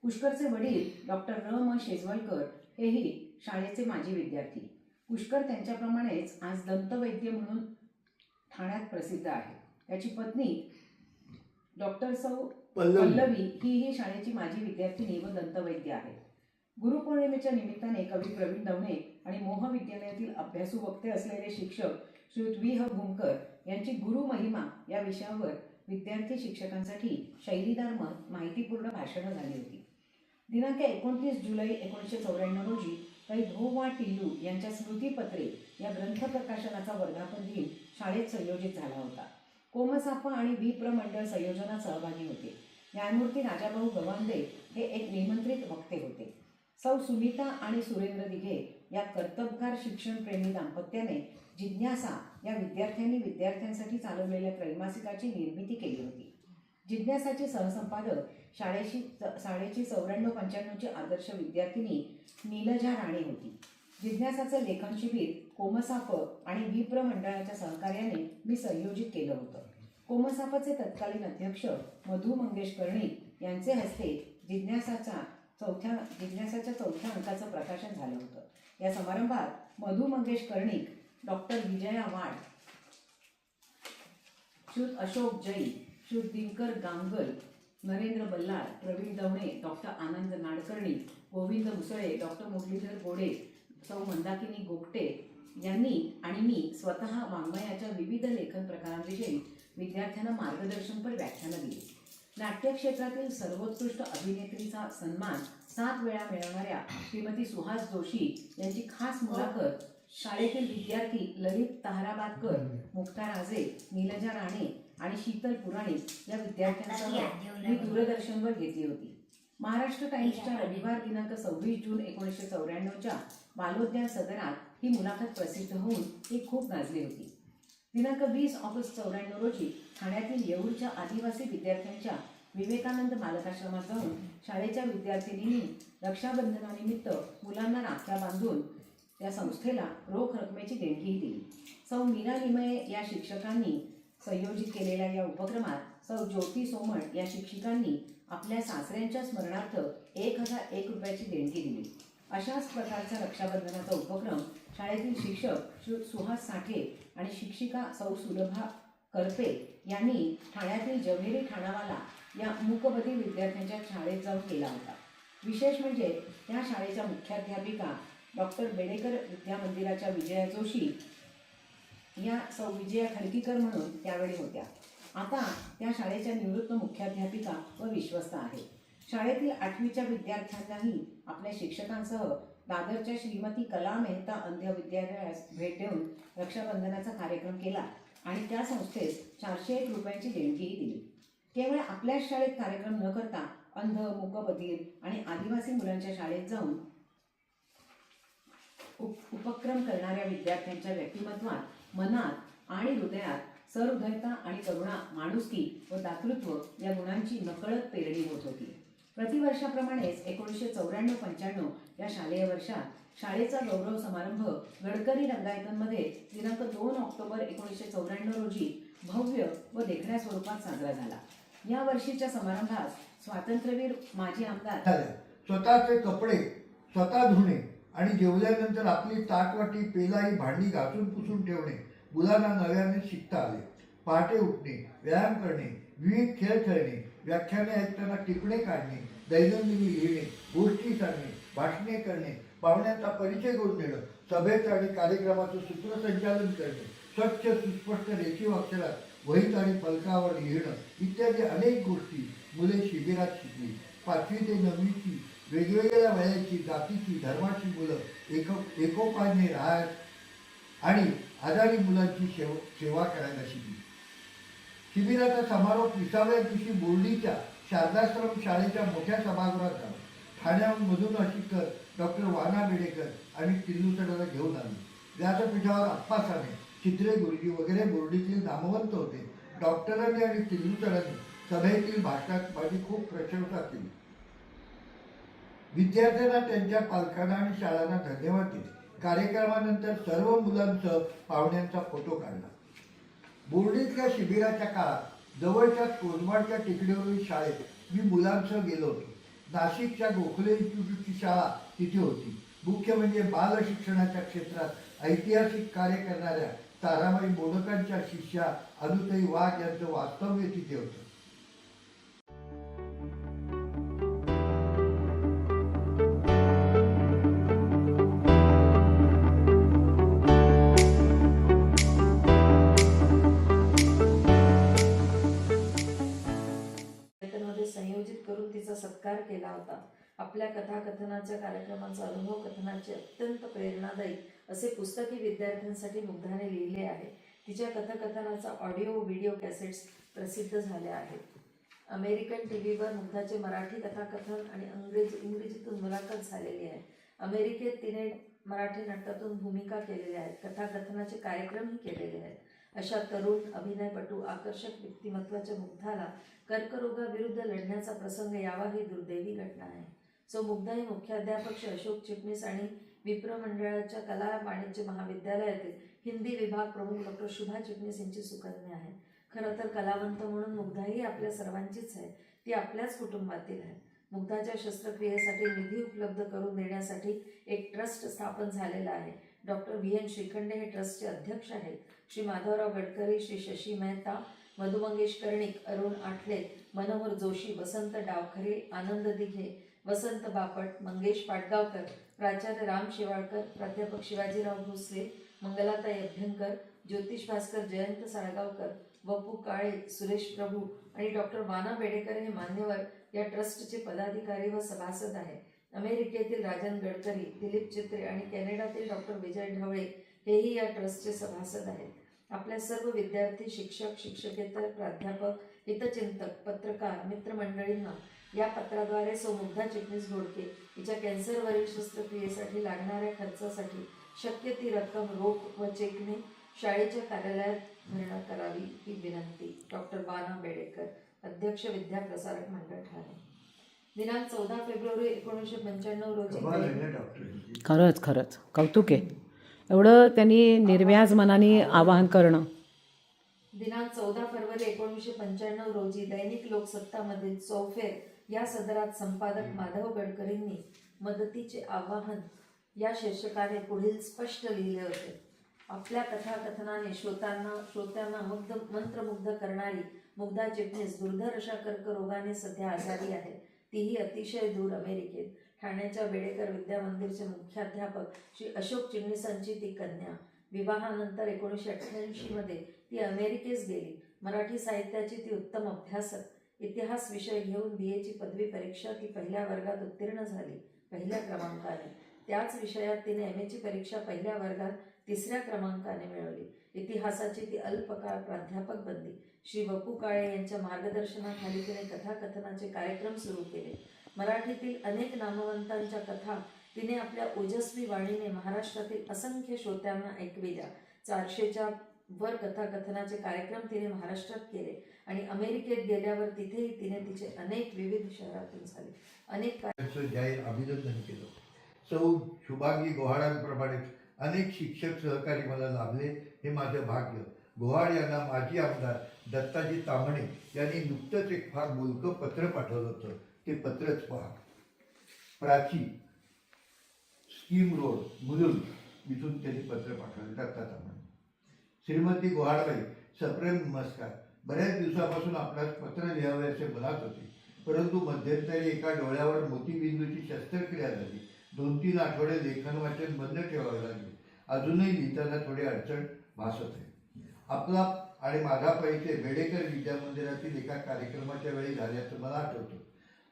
पुष्करचे वडील डॉक्टर र म शेजवलकर हेही शाळेचे माजी विद्यार्थी. पुष्कर त्यांच्याप्रमाणेच आज दंतवैद्य म्हणून ठाण्यात प्रसिद्ध आहे. त्याची पत्नी डॉक्टर सौ पल्लवी ही शाळेची माजी विद्यार्थिनी व दंतवैद्य आहे. गुरुपौर्णिमेच्या निमित्ताने कवी प्रवीण दवणे आणि मोह विद्यालयातील अभ्यासू वक्ते असलेले शिक्षक श्रीयुत व्ही ह भूमकर यांची गुरु महिमा या विषयावर विद्यार्थी शिक्षकांसाठी शैलीदार माहितीपूर्ण भाषणं झाली होती. दिनांक 29 जुलै 1994 रोजी काही धो वा टिल्लू यांच्या स्मृतिपत्रे या ग्रंथ प्रकाशनाचा वर्धापन दिन शाळेत संयोजित झाला होता. कोमसापा आणि विप्र मंडळ संयोजनात सहभागी होते. न्यायमूर्ती राजाभाऊ गवांदे हे एक निमंत्रित वक्ते होते. सौ सुनीता आणि सुरेंद्र दिघे या कर्तबगार शिक्षणप्रेमी दाम्पत्याने जिज्ञासा या विद्यार्थ्यांसाठी चालवलेल्या त्रैमासिकाची निर्मिती केली होती. जिज्ञासाचे सहसंपादक शाळेची 94-95ची आदर्श विद्यार्थिनी नीलजा राणे होती. जिज्ञासाचं लेखन शिबिर कोमसाप आणि विप्र मंडळाच्या सहकार्याने मी संयोजित केलं होतं. कोमसापचे तत्कालीन अध्यक्ष मधु मंगेश कर्णिक यांचे हस्ते जिज्ञासाच्या चौथ्या अंकाचं प्रकाशन झालं होतं. या समारंभात मधु मंगेश कर्णिक, डॉक्टर विजया वाड, श्रुत अशोक जैन, श्रुत दिनकर गांगल, नरेंद्र बल्लाळ, प्रवीण दवणे, डॉक्टर आनंद नाडकर्णी, गोविंद मुसळे, डॉक्टर मुरलीधर गोडे, सौ मंदाकिनी गोगटे यांनी आणि मी स्वतः वाङ्मयाच्या विविध लेखन प्रकारांविषयी विद्यार्थ्यांना मार्गदर्शनपर व्याख्यानं दिली. नाट्य क्षेत्रातील सर्वोत्कृष्ट अभिनेत्रीचा सन्मान 7 वेळा मिळवणाऱ्या श्रीमती सुहास जोशी यांची खास मुलाखत शाळेतील विद्यार्थी ललित ताहराबादकर, मुक्ता राजे, नीलजा राणे आणि शीतल पुराणिक या विद्यार्थ्यांसह मी दूरदर्शनवर घेतली होती. महाराष्ट्र टाइम्सच्या रविवार दिनांक 26 जून 1994च्या बालोद्यान सदरात ही मुलाखत प्रसिद्ध होऊन ती खूप गाजली होती. दिनांक 20 ऑगस्ट 94 रोजी ठाण्यातील येऊरच्या आदिवासी विद्यार्थ्यांच्या विवेकानंद बालकाश्रमात जाऊन शाळेच्या विद्यार्थिनींनी रक्षाबंधनानिमित्त मुलांना राख्या बांधून या संस्थेला रोख रकमेची देणगीही दिली. सौ मीरा लिमये या शिक्षकांनी संयोजित केलेल्या या उपक्रमात सौ ज्योती सोमण या शिक्षिकांनी आपल्या सासऱ्यांच्या स्मरणार्थ 1001 रुपयाची देणगी दिली. अशाच प्रकारचा रक्षाबंधनाचा उपक्रम शाळेतील शिक्षक सुहास साठे आणि शिक्षिका सौ सुलभा करपे यांनी ठाण्यातील जव्हेरी ठाणावाला या मूकबधिर विद्यार्थ्यांच्या शाळेत जाऊन केला होता. विशेष म्हणजे त्या शाळेच्या मुख्याध्यापिका डॉक्टर बेडेकर विद्यामंदिराच्या विजया जोशी या सौ विजया खडकीकर म्हणून त्यावेळी होत्या. आता त्या शाळेच्या निवृत्त मुख्याध्यापिका व विश्वस्त आहेत. शाळेतील 8वीच्या विद्यार्थ्यांनाही आपल्या शिक्षकांसह दादरच्या श्रीमती कला मेहता अंध विद्यालयास भेट देऊन रक्षाबंधनाचा कार्यक्रम केला आणि त्या संस्थेस 401 रुपयांची देणगीही दिली. केवळ आपल्याच शाळेत कार्यक्रम न करता अंध, मूकबधिर आणि आदिवासी मुलांच्या शाळेत जाऊन उपक्रम करणाऱ्या विद्यार्थ्यांच्या व्यक्तिमत्वात, मनात आणि हृदयात सहृदयता आणि करुणा, माणुसकी व दातृत्व या गुणांची नकळत पेरणी होत होती. प्रतिवर्षाप्रमाणेच 1994-95 या शालेय वर्षात शाळेचा गौरव समारंभ गडकरी रंगायतनमध्ये दिनांक 2 ऑक्टोबर 1994 रोजी भव्य व देखण्या स्वरूपात साजरा झाला. या वर्षीच्या समारंभात स्वातंत्र्यवीर माजी आमदार
स्वतःचे कपडे स्वतः धुणे आणि जेवल्यानंतर आपली ताटवाटी, पेलाई, भांडी घासून पुसून ठेवणे मुलांना नव्याने शिकता आले. पहाटे उठणे, व्यायाम करणे, विविध खेळ खेळणे, व्याख्याने ऐकताना टिपणे काढणे, दैनंदिनी लिहिणे, गोष्टी सांगणे, भाषणे करणे, पाहुण्यांचा परिचय करून देणं, सभेचं आणि कार्यक्रमाचं सूत्रसंचालन करणे, स्वच्छ सुस्पष्ट रेखीव अक्षरात वहीत आणि फलकावर लिहिणं इत्यादी अनेक गोष्टी मुले शिबिरात शिकली. 5वी ते 9वीची वेगवेगळ्या वयाची, जातीची, धर्माची मुलं एकोपाने राहत आणि आजारी मुलांची सेवा करायला शिकली. शिबिराचा समारोप 20व्या दिवशी बोर्डीच्या शारदाश्रम शाळेच्या मोठ्या सभागृहात झाला. ठाण्यामधून अशिकर डॉक्टर वाना बेडेकर आणि टिल्लू सरांना घेऊन आले. व्यासपीठावर अप्पा साने, चित्रे गुरुजी वगैरे बोर्डीतील नामवंत होते. डॉक्टरांनी आणि टिल्लू सरांनी सभेतील भाषणात माझी खूप प्रशंसा केली. विद्यार्थ्यांना, त्यांच्या पालकांना आणि शाळांना धन्यवाद दिले. कार्यक्रमानंतर सर्व मुलांसह पाहुण्यांचा फोटो काढला. बोर्डीतल्या शिबिराच्या काळात जवळच्या कोसमाडच्या टेकडीवरील शाळेत मी मुलांसह गेलो होतो. नाशिकच्या गोखले इन्स्टिट्यूटची शाळा तिथे होती. मुख्य म्हणजे बाल शिक्षणाच्या क्षेत्रात ऐतिहासिक कार्य करणाऱ्या ताराबाई मोडकांच्या शिष्या अनुताई वाघ यांचं वास्तव्य तिथे होतं.
मध्ये संयोजित करून तिचा सत्कार केला होता. आपल्या कथाकथनाच्या कार्यक्रमाचा अनुभव कथनाचे अत्यंत प्रेरणादायी असे पुस्तकही विद्यार्थ्यांसाठी मुग्धाने लिहिले आहे. तिच्या कथाकथनाचा ऑडिओ व्हिडिओ कॅसेट्स प्रसिद्ध झाल्या आहेत. अमेरिकन टीव्हीवर मुग्धाचे मराठी कथाकथन आणि इंग्रजीतून मुलाखत झालेली आहे. अमेरिकेत तिने मराठी नाटकातून भूमिका केलेल्या आहेत. कथाकथनाचे कार्यक्रमही केलेले आहेत. अशा तरुण अभिनयपटू आकर्षक व्यक्तिमत्वाच्या मुग्धाला कर्करोगाविरुद्ध लढण्याचा प्रसंग यावा ही दुर्दैवी घटना आहे. सो मुग्धा ही मुख्याध्यापक श्री अशोक चिटणीस आणि विप्र मंडळाच्या कला वाणिज्य महाविद्यालयातील हिंदी विभाग प्रमुख डॉक्टर शुभा चिटणीस यांची सुकन्या आहे. खरं तर कलावंत म्हणून मुग्धा ही आपल्या सर्वांचीच आहे. ती आपल्याच कुटुंबातील आहे. मुग्धाच्या शस्त्रक्रियेसाठी निधी उपलब्ध करून देण्यासाठी एक ट्रस्ट स्थापन झालेला आहे. डॉक्टर VN श्रीखंडे हे ट्रस्टचे अध्यक्ष आहेत. श्री माधवराव गडकरी, श्री शशी मेहता, मधु मंगेश कर्णिक, अरुण आठले, मनोहर जोशी, वसंत डावखरे, आनंद दिघे, वसंत बापट, मंगेश पाटगावकर, प्राचार्य राम शेवाळकर, प्राध्यापक शिवाजीराव भोसले, मंगलाताई अभ्यंकर, ज्योतिष भास्कर, जयंत साळगावकर, वपू काळे, सुरेश प्रभू आणि डॉक्टर वाना बेडेकर हे मान्यवर या ट्रस्टचे पदाधिकारी व सभासद आहेत. अमेरिकेतील राजन गडकरी, दिलीप चित्रे आणि कॅनडातील डॉक्टर विजय ढवळे हेही या ट्रस्टचे सभासद आहेत. आपल्या सर्व विद्यार्थी, शिक्षक, शिक्षकेतर, प्राध्यापक, हितचिंतक, पत्रकार मित्रमंडळींना या पत्राद्वारे सौ मुग्धा चिटणीस घोडके हिच्या कॅन्सरवरील शस्त्रक्रियेसाठी लागणाऱ्या खर्चासाठी शक्य ती रक्कम रोख व चेकने शाळेच्या कार्यालयात भरणा करावी ही विनंती. डॉक्टर वाना बेडेकर, अध्यक्ष विद्याप्रसारक मंडळ, ठाणे. दिनांक 14 फेब्रुवारी 1995 रोजी
खरंच कौतुक आहे. एवढं त्यांनी निर्व्याज मनाने आवाहन करणं.
दिनांक 14 फरवरी 1995 रोजी दैनिक लोकसत्तामधील चौफेर या सदरात संपादक माधव गडकरींनी मदतीचे आवाहन या शीर्षकाने पुढील स्पष्ट लिहिले होते. आपल्या कथाकथनाने श्रोत्यांना मंत्रमुग्ध करणारी मुग्धा चिटणीस दुर्धर अशा कर्करोगाने सध्या आजारी आहे. तीही अतिशय दूर अमेरिकेत. ठाण्याच्या बेडेकर विद्या मंदिरचे मुख्याध्यापक श्री अशोक चिटणीसांची ती कन्या. विवाहानंतर 1988 मध्ये ती अमेरिकेस गेली. मराठी साहित्याची ती उत्तम अभ्यासक. इतिहास विषय घेऊन BA ची पदवी परीक्षा ती पहिल्या वर्गात उत्तीर्ण झाली, पहिल्या क्रमांकाने. त्याच विषयात तिने MA ची परीक्षा पहिल्या वर्गात 3ऱ्या क्रमांकाने मिळवली. इतिहासाची ती अल्पकाळ प्राध्यापक बनली. श्री वपू काळे यांच्या मार्गदर्शनाखाली तिने कथाकथनाचे कार्यक्रम सुरू केले. मराठीतील अनेक नामवंतांच्या कथा तिने आपल्या ओजस्वी वाणीने महाराष्ट्रातील असंख्य श्रोत्यांना ऐकविल्या. 400च्या वर कथाकथनाचे कार्यक्रम तिने महाराष्ट्रात केले आणि अमेरिकेत गेल्यावर तिथेही तिने तिचे अनेक विविध शहरातून झाले. अनेक
जाहीर अभिनंदन केलं. सौ शुभांगी गोहाडांप्रमाणेच अनेक शिक्षक सहकारी मला लाभले, हे माझं भाग्य. गोहाड यांना माजी आमदार दत्ताजी तांबणे यांनी नुकतंच एक फार बोलकं पत्र पाठवलं होतं. ते पत्रच पहा. प्राची, स्कीम रोड, मुलुंड इथून त्यांनी पत्र पाठवले दत्ता तांबणे. श्रीमती गोहाडबाई, सप्रेम नमस्कार. बऱ्याच दिवसापासून आपल्यास पत्र लिहावे असे मनात होते, परंतु मध्यंतरी एका डोळ्यावर मोतीबिंदूची शस्त्रक्रिया झाली. 2-3 आठवडे लेखन वाचन बंद ठेवावे लागले. अजूनही लिहिताना थोडी अडचण भासत आहे. आपला आणि माझा परिचय बेडेकर विद्या मंदिरातील एका कार्यक्रमाच्या वेळी झाल्याचं मला आठवतं,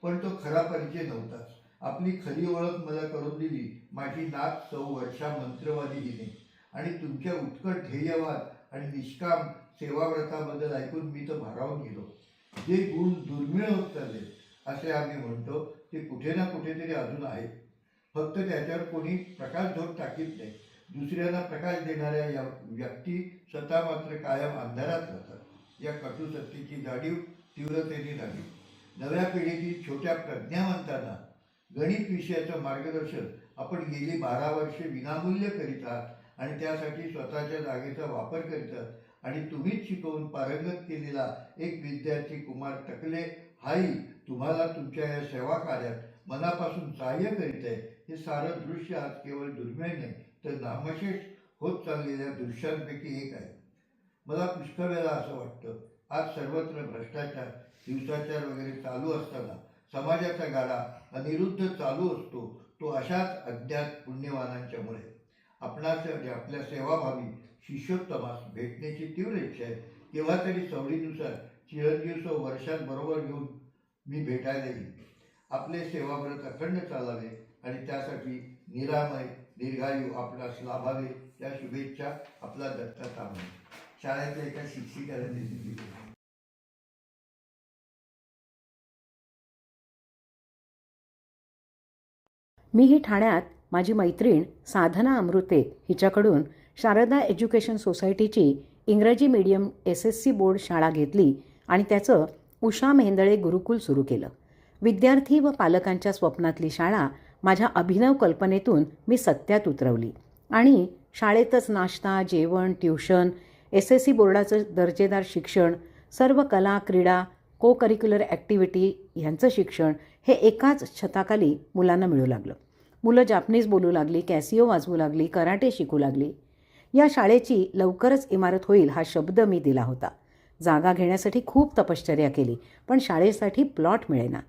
पण तो खरा परिचय नव्हताच. आपली खरी ओळख मला करून दिली माझी नात सौ वर्षा मंत्रवादी हिने आणि तुमच्या उत्कट ध्येयवाद आणि निष्काम सेवाव्रताबद्दल ऐकून मी तर भारावून गेलो. जे गुण दुर्मिळ होत चालले असे आम्ही म्हणतो ते कुठे ना कुठेतरी अजून आहेत. फक्त त्याच्यावर कोणी प्रकाशझोत टाकीत नाही. दुसऱ्यांना प्रकाश देणाऱ्या या व्यक्ती स्वतः मात्र कायम अंधारात राहतात. या कटू सत्तेची जाणीव तीव्रतेने झाली. नव्या पिढीतील छोट्या प्रज्ञावंतांना गणित विषयाचं मार्गदर्शन आपण गेली 12 वर्षे विनामूल्य करीत आहात आणि त्यासाठी स्वतःच्या जागेचा वापर करीत आहात. आणि तुम्हीच शिकवून पारंगत केलेला एक विद्यार्थी कुमार टकले हाही तुम्हाला तुमच्या या सेवा कार्यात मनापासून सहाय्य करीत आहे. हे सारं दृश्य आज केवळ दुर्मिळ नाही तर नामशेष होत चाललेल्या दृश्यांपैकी एक आहे. मला पुष्कळ वेळा असं वाटतं, आज सर्वत्र भ्रष्टाचार, हिंसाचार वगैरे चालू असताना समाजाचा गाडा अनिरुद्ध चालू असतो. तो अशाच अज्ञात पुण्यवानांच्यामुळे. आपणास आणि आपल्या सेवाभावी शिष्योत्तमास भेटण्याची तीव्र इच्छा आहे. केव्हा तरी सवडीनुसार चिरंजीव वर्षात बरोबर घेऊन मी भेटायला येईल. आपले सेवाव्रत अखंड चालावे आणि त्यासाठी निरामय दीर्घायू आपणास लाभावे या शुभेच्छा आपला दत्ता तांबे. शाळेतल्या एका शिक्षिकाने दिली.
मीही ठाण्यात माझी मैत्रीण साधना अमृते हिच्याकडून शारदा एज्युकेशन सोसायटीची इंग्रजी मीडियम SSC बोर्ड शाळा घेतली आणि त्याचं उषा मेहेंदळे गुरुकुल सुरू केलं. विद्यार्थी व पालकांच्या स्वप्नातली शाळा माझ्या अभिनव कल्पनेतून मी सत्यात उतरवली आणि शाळेतच नाश्ता, जेवण, ट्युशन, SSC बोर्डाचं दर्जेदार शिक्षण, सर्व कला, क्रीडा, को करिक्युलर ॲक्टिव्हिटी ह्यांचं शिक्षण हे एकाच छताखाली मुलांना मिळू लागलं. मुलं जापनीज बोलू लागली, कॅसिओ वाजवू लागली, कराटे शिकू लागली. या शाळेची लवकरच इमारत होईल हा शब्द मी दिला होता. जागा घेण्यासाठी खूप तपश्चर्या केली, पण शाळेसाठी प्लॉट मिळेना.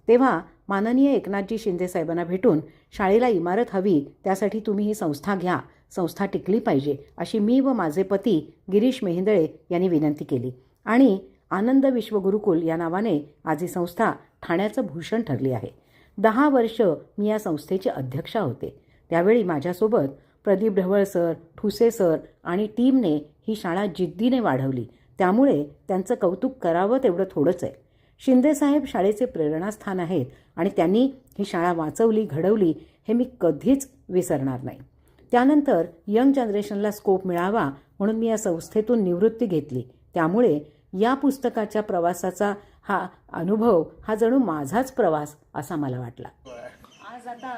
तेव्हा माननीय एकनाथजी शिंदे साहेबांना भेटून शाळेला इमारत हवी, त्यासाठी तुम्ही ही संस्था घ्या, संस्था टिकली पाहिजे अशी मी व माझे पती गिरीश मेहेंदळे यांनी विनंती केली आणि आनंद विश्वगुरुकुल या नावाने आज ही संस्था ठाण्याचं भूषण ठरली आहे. 10 वर्ष मी या संस्थेचे अध्यक्षा होते. त्यावेळी माझ्यासोबत प्रदीप ढवळ सर, ठुसे सर आणि टीमने ही शाळा जिद्दीने वाढवली. त्यामुळे त्यांचं कौतुक करावं तेवढं थोडंच आहे. शिंदेसाहेब शाळेचे प्रेरणास्थान आहेत आणि त्यांनी ही शाळा वाचवली, घडवली हे मी कधीच विसरणार नाही. त्यानंतर यंग जनरेशनला स्कोप मिळावा म्हणून मी या संस्थेतून निवृत्ती घेतली. त्यामुळे या पुस्तकाच्या प्रवासाचा हा अनुभव हा जणू माझाच प्रवास असा मला वाटला. आज आता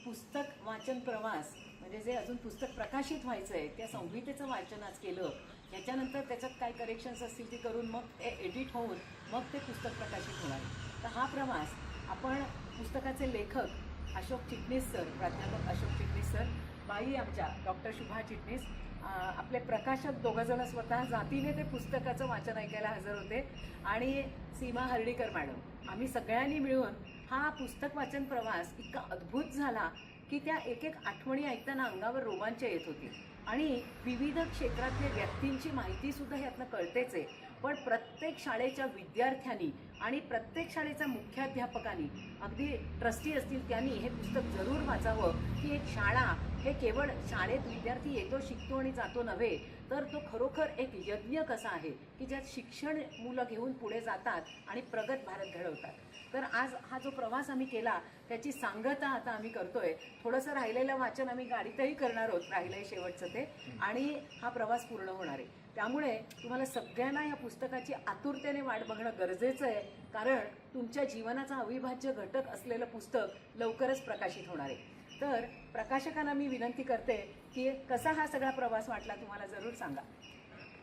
पुस्तक वाचन प्रवास म्हणजे जे अजून पुस्तक प्रकाशित व्हायचं आहे त्या संहितेचं वाचन आज केलं. याच्यानंतर त्याच्यात काय करेक्शन्स असतील ते करून मग ते एडिट होऊन मग ते पुस्तक प्रकाशित होणार. तर हा प्रवास आपण पुस्तकाचे लेखक अशोक चिटणीस सर, प्राध्यापक अशोक चिटणीस सर, बाई आमच्या डॉक्टर शुभा चिटणीस, आपले प्रकाशक दोघंजण स्वतः जातीने ते पुस्तकाचं वाचन ऐकायला हजर होते आणि सीमा हर्डीकर मॅडम, आम्ही सगळ्यांनी मिळून हा पुस्तक वाचन प्रवास इतका अद्भुत झाला की त्या एक एक आठवणी ऐकताना अंगावर रोमांच येत होती आणि विविध क्षेत्रातल्या व्यक्तींची माहितीसुद्धा यातनं कळतेच आहे. पण प्रत्येक शाळेच्या विद्यार्थ्यांनी आणि प्रत्येक शाळेच्या मुख्याध्यापकांनी, अगदी ट्रस्टी असतील त्यांनी हे पुस्तक जरूर वाचावं. की एक शाळा हे केवळ शाळेत विद्यार्थी येतो, शिकतो आणि जातो नव्हे, तर तो खरोखर एक यज्ञ कसा आहे की ज्यात शिक्षण मुलं घेऊन पुढे जातात आणि प्रगत भारत घडवतात. तर आज हा जो प्रवास आम्ही केला त्याची सांगता आता आम्ही करतोय. थोडंसं राहिलेलं वाचन आम्ही गाडीतही करणार आहोत, राहिलंय शेवटचं ते, आणि हा प्रवास पूर्ण होणार आहे. त्यामुळे तुम्हाला सगळ्यांना या पुस्तकाची आतुरतेने वाट बघणं गरजेचं आहे, कारण तुमच्या जीवनाचा अविभाज्य घटक असलेलं पुस्तक लवकरच प्रकाशित होणार आहे. तर प्रकाशकांना मी विनंती करते की कसा हा सगळा प्रवास वाटला तुम्हाला जरूर सांगा.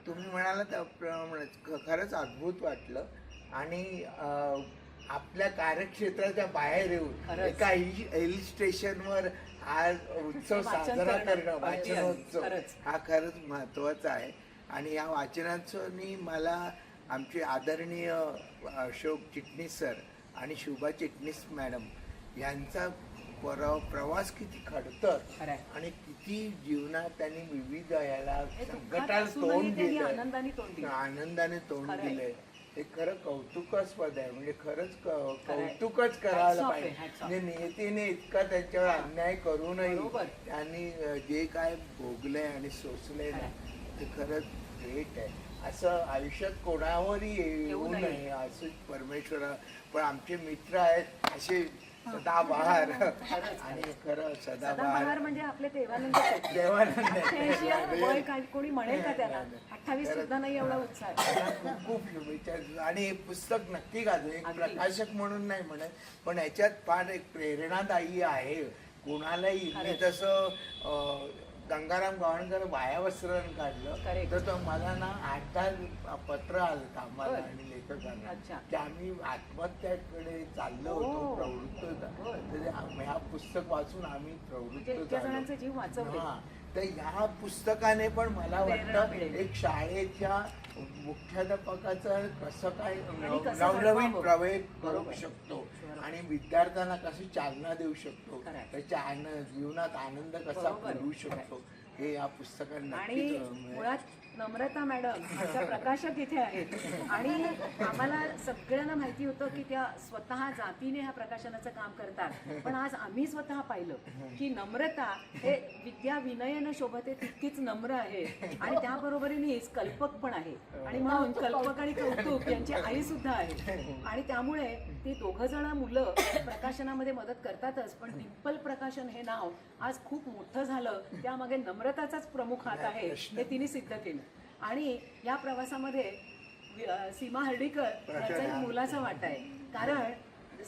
तुम्ही म्हणाला त्याप्रमाणे खरंच अद्भुत वाटलं आणि आपल्या कार्यक्षेत्राच्या बाहेर येऊन
खरंच.
एका हिल स्टेशनवर आज उत्सव
वाचन
साजरा
करणं.
करणं, वाचनोत्सव
खरंच.
हा खरंच महत्त्वाचा आहे. आणि या वाचनाचं मला आमचे आदरणीय अशोक चिटणीस सर आणि शुभा चिटणीस मॅडम यांचा प्रवास किती खडतर
खरंय.
आणि किती जीवनात त्यांनी विविध याला
हे दुःखात
संकटाला
असूनही
तोंड
त्यांनी
दिलंय,
आनंदाने तोंड दिलं.
आनंदाने तोंड
खरंय.
दिलंय. हे खरं कौतुकास्पद आहे. म्हणजे खरंच
खरंय.
कौतुकच
Hats
करायला
off
पाहिजे.
आहे, hats off.
म्हणजे नियतीने इतका त्यांच्यावर अन्याय करूनही
बरोबर.
त्यांनी जे काय भोगलंय आणि सोसलंय ना ते खरंच ग्रेट आहे. असं आयुष्यात कोणावरही येऊ नये असं परमेश्वरा. पण आमचे मित्र आहेत असे सदाबहार आणि खरं
सदाबहार
सदाबहार
म्हणजे आपले देवानंद आहेत.
देवानंद
88 वय काय कोणी म्हणेल का त्याला? 28 सुद्धा नाही एवढा उत्साह.
खूप खूप शुभेच्छा. आणि हे पुस्तक नक्की गाजो. एक
अगदी.
प्रकाशक म्हणून नाही म्हणत, पण याच्यात फार एक प्रेरणादायी आहे कोणालाही. मी तसं गंगाराम गावणकर वायावस्त्रण काढलं
Correct.
तर तो मला ना 8-10 पत्र आलं आम्हाला
बरं.
आणि लेखकांना
अच्छा.
की आम्ही आत्महत्याकडे चाललो होतो,
हो.
प्रवृत्त होता. तर ह्या पुस्तक वाचून आम्ही
म्हणजे
प्रवृत्त
इतक्या
झालो.
जणांचे जीव वाचवले.
हा. तर ह्या पुस्तकाने पण मला
प्रेरणा
वाटतं
मिळेल.
एक शाळेच्या मुख्याध्यापकाचं कसं काय
आणि कसं
नवनवीन
घडवावं.
प्रवेश करू
बरोबर.
शकतो आणि विद्यार्थ्यांना कशी चालना देऊ शकतो,
खरं आहे.
त्याच्या जीवनात आनंद कसा
बरोबर.
करू शकतो, हे या पुस्तकात
आणि
नक्कीच
मुळात नम्रता मॅडम आमच्या प्रकाशक इथे आहेत आणि आम्हाला सगळ्यांना माहिती होतं की त्या स्वतः जातीने ह्या प्रकाशनाचं काम करतात. पण आज आम्ही स्वतः पाहिलं की नम्रता हे विद्या विनयनं शोभते तितकीच नम्र आहे आणि त्याबरोबरीनेच कल्पक पण आहे. आणि म्हणून कल्पक आणि कौतुक यांची आई सुद्धा आहे. आणि त्यामुळे ती दोघं जण मुलं प्रकाशनामध्ये मदत करतातच, पण डिंपल प्रकाशन हे नाव आज खूप मोठं झालं. त्यामागे नम्रताचाच प्रमुख हात आहे हे तिने सिद्ध केलं. आणि या प्रवासामध्ये सीमा हर्डीकर यांचा एक मुलाचा वाटा आहे. कारण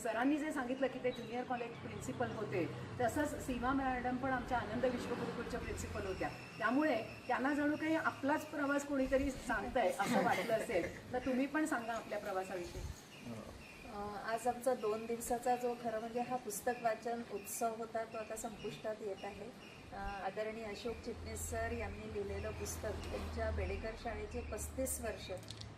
सरांनी जे सांगितलं की ते ज्युनियर कॉलेज प्रिन्सिपल होते, तसंच सीमा मॅडम पण आमच्या आनंद विश्वगुरुकुलच्या प्रिन्सिपल होत्या. त्यामुळे त्यांना जणू काही आपलाच प्रवास कोणीतरी सांगताय असं वाटलं असेल. तर तुम्ही पण सांगा आपल्या प्रवासाविषयी.
आज आमचा 2 दिवसाचा जो खरं म्हणजे हा पुस्तक वाचन उत्सव होता तो आता संपुष्टात येत आहे. आदरणीय अशोक चिटणीस सर यांनी लिहिलेलं पुस्तक, त्यांच्या बेडेकर शाळेचे 35 वर्ष,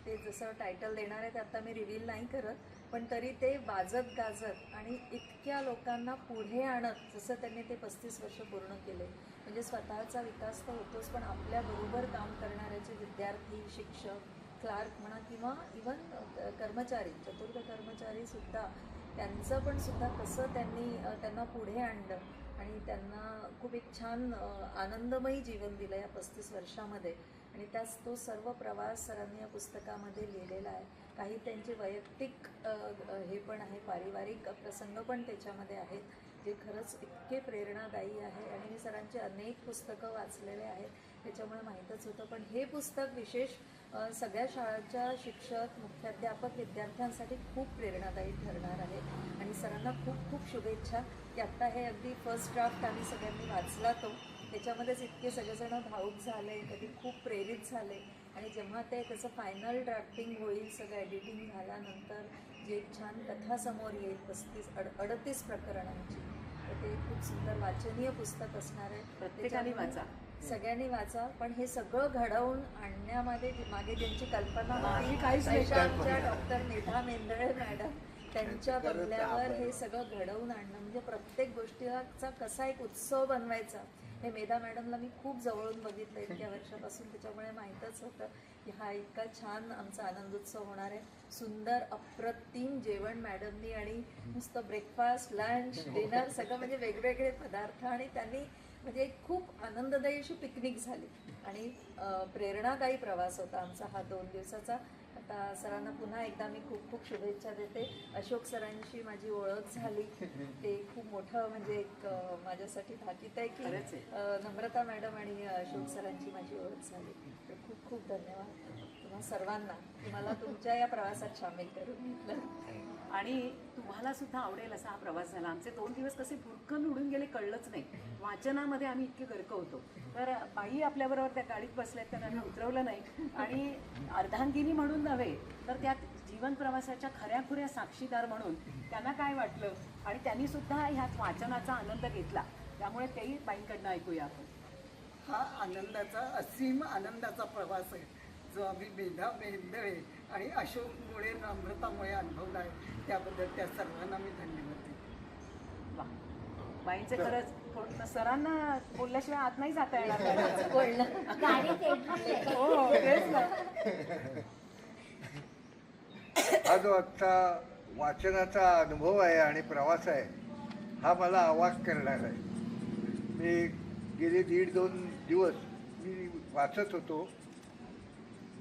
ते जसं टायटल देणार आहे ते आता मी रिव्हील नाही करत, पण तरी ते वाजत गाजत आणि इतक्या लोकांना पुढे आणत जसं त्यांनी ते 35 वर्ष पूर्ण केले. म्हणजे स्वतःचा विकास तर होतोच, पण आपल्याबरोबर काम करणाऱ्याचे विद्यार्थी, शिक्षक, क्लार्क म्हणा किंवा इवन कर्मचारी, चतुर्थ कर्मचारीसुद्धा, त्यांचं पण सुद्धा कसं त्यांना पुढे आणलं आणि त्यांना खूप एक छान आनंदमयी जीवन दिलं या 35 वर्षामध्ये. आणि त्याच तो सर्व प्रवास सरांनी या पुस्तकामध्ये लिहिलेला आहे. काही त्यांचे वैयक्तिक हे पण आहे, पारिवारिक प्रसंग पण त्याच्यामध्ये आहेत, जे खरंच इतके प्रेरणादायी आहे. आणि मी सरांची अनेक पुस्तकं वाचलेले आहेत, त्याच्यामुळे माहीतच होतं. पण हे पुस्तक विशेष सगळ्या शाळांच्या शिक्षक, मुख्याध्यापक, विद्यार्थ्यांसाठी खूप प्रेरणादायी ठरणार आहे. आणि सरांना खूप खूप शुभेच्छा की आत्ता हे अगदी फर्स्ट ड्राफ्ट आम्ही सगळ्यांनी वाचला तो, त्याच्यामध्येच इतके सगळेजण भावूक झाले, कधी खूप प्रेरित झाले. आणि जेव्हा ते त्याचं फायनल ड्राफ्टिंग होईल, सगळं एडिटिंग झाल्यानंतर जे एक छान कथा समोर येईल 38 प्रकरणांची, तर ते खूप सुंदर वाचनीय पुस्तक असणार आहे.
प्रत्येकाने वाचा,
सगळ्यांनी वाचा. पण हे सगळं घडवून आणण्यामध्ये मागे ज्यांची कल्पना होती,
काहीच नाही.
आमच्या डॉक्टर मेधा मेंदळे मॅडम, त्यांच्या बंगल्यावर हे सगळं घडवून आणणं म्हणजे प्रत्येक गोष्टीचा कसा एक उत्सव बनवायचा, हे मेधा मॅडमला मी खूप जवळून बघितलं इतक्या वर्षापासून. त्याच्यामुळे माहीतच होतं की हा इतका छान आमचा आनंदोत्सव होणार आहे. सुंदर अप्रतिम जेवण मॅडमनी आणि नुसतं ब्रेकफास्ट, लंच, डिनर सगळं म्हणजे वेगवेगळे पदार्थ, आणि त्यांनी म्हणजे एक खूप आनंददायी अशी पिकनिक झाली आणि प्रेरणादायी प्रवास होता आमचा हा 2 दिवसाचा. आता सरांना पुन्हा एकदा मी खूप खूप शुभेच्छा देते. अशोक सरांशी माझी ओळख झाली, ते खूप मोठं म्हणजे एक माझ्यासाठी भाकीत आहे की नम्रता मॅडम आणि अशोक सरांची माझी ओळख झाली. तर खूप खूप धन्यवाद तुम्हा सर्वांना की मला तुमच्या या प्रवासात सामील करून घेतलं.
आणि तुम्हाला सुद्धा आवडेल असा हा प्रवास झाला. आमचे 2 दिवस कसे भुरकन उडून गेले कळलंच नाही. वाचनामध्ये आम्ही इतके गर्क होतो. तर बाई आपल्याबरोबर त्या गाडीत बसल्यात, त्यांना उतरवलं नाही. आणि अर्धांगिनी म्हणून नव्हे तर त्यात जीवन प्रवासाच्या खऱ्याखुऱ्या साक्षीदार म्हणून त्यांना काय वाटलं आणि त्यांनी सुद्धा ह्याच वाचनाचा आनंद घेतला. त्यामुळे तेही बाईंकडनं ऐकूया आपण.
हा आनंदाचा, असीम आनंदाचा प्रवास आहे जो आम्ही मेधा मेंदळे आणि अशोकमुळे, नम्रतामुळे अनुभवला आहे. त्याबद्दल त्या सर्वांना मी धन्यवाद देते.
वा, बाईंचे खरंच सरांना बोलल्याशिवाय आत नाही जाता येणार. हो, तेच ना.
हा जो आजचा वाचनाचा अनुभव आहे आणि प्रवास आहे, हा मला अवाक करणार आहे. मी गेले 1.5-2 दिवस मी वाचत होतो